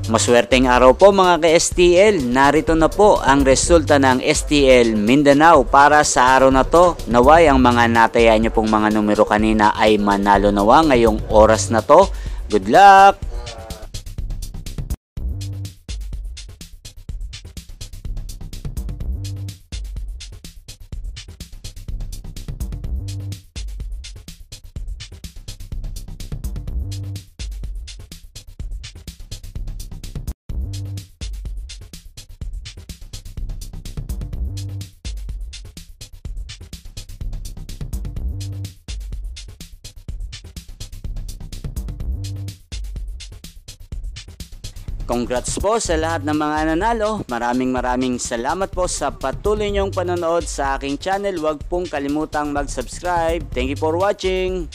Maswerteng araw po mga ka-STL, narito na po ang resulta ng STL Mindanao para sa araw na to. Naway ang mga nataya nyo pong mga numero kanina ay manalo nawa ngayong oras na to. Good luck! Congrats po sa lahat ng mga nanalo. Maraming salamat po sa patuloy niyong panonood sa aking channel. Huwag pong kalimutang mag-subscribe. Thank you for watching.